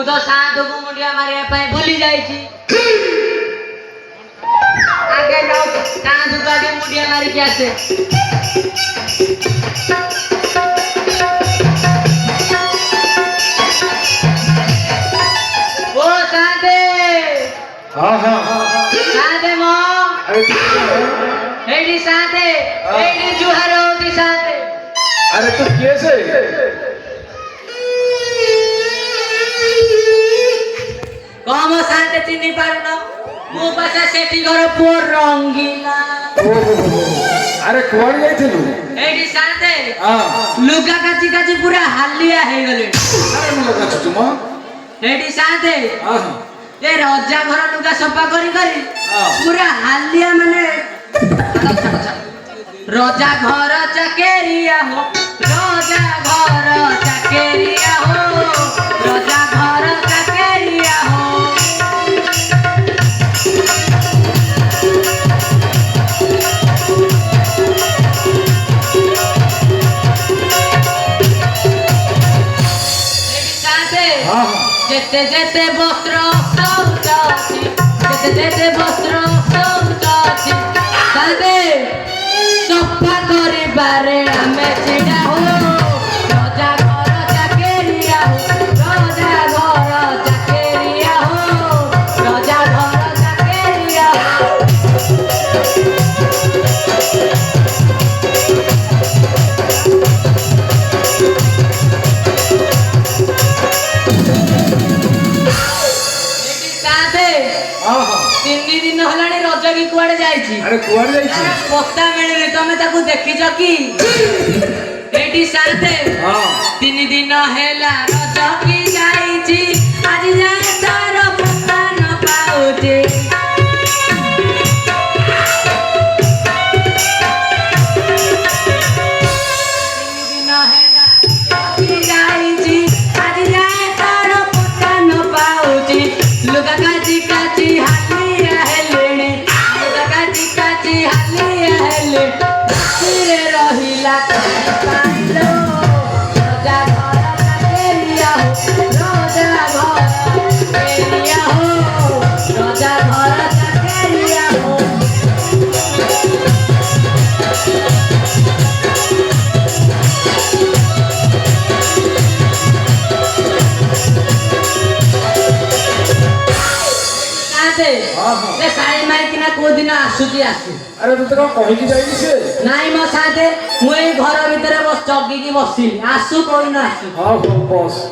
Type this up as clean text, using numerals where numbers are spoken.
तो साधु को मुंडिया मारे पे भूली जाई छी आगे जाओ साधु का भी मुंडिया मारी क्या से ओ साधे हाँ हाँ साधे मो एडी साधे एडी जुहारो दी साधे अरे तू कैसे कम साधे चिनी पारुना मो पासा सेठी घर पोर रंगीला अरे कौन गई थी तू एडी साधे हाँ लुगा काची काची पूरा हालिया हे गले अरे मैं लगा तुम एडी साधे हाँ ए रजा घर लुगा सफा करी करी पूरा हालिया माने रजा घर चाकेरिया हो रजा घर चाकेरिया हो रजा घर चाकेरिया हो जेते जेते वस्त्र सौचाची जेते जेते वस्त्र सौचाची सादे सफा करिबारे आमे छिडा हो रजा घर चाकेरिया हो रजा घर चाकेरिया हो रजा घर चाकेरिया हो तीन दिन हलाणी रज की कुआडे जाईची अरे कौन गई थी पत्ता मिलनी तमे ताकू देखिछ की एटी साथे हाँ तीन दिन हेला रज की जाईची आज जाए तार पत्ता न पाउचे तीन दिन हेला रज की जाईची आज जाए तार पत्ता न पाउचे लुगा काची काची हालिया हेलेणे लुगा काची काची हालिया हेले सिरे रहिला पाइलो रजा घर चाकेरिया हो रजा घर चाकेरिया हो रजा घर चाकेरिया हो साथे हाँ हाँ ए साई माई किना को दिन आसुची आसु अरे तू तो कहीं की जाएगी से नाई मो साथे मु ए घर भितरे बस जगी की बसी आसु कोई ना आसु हाँ बॉस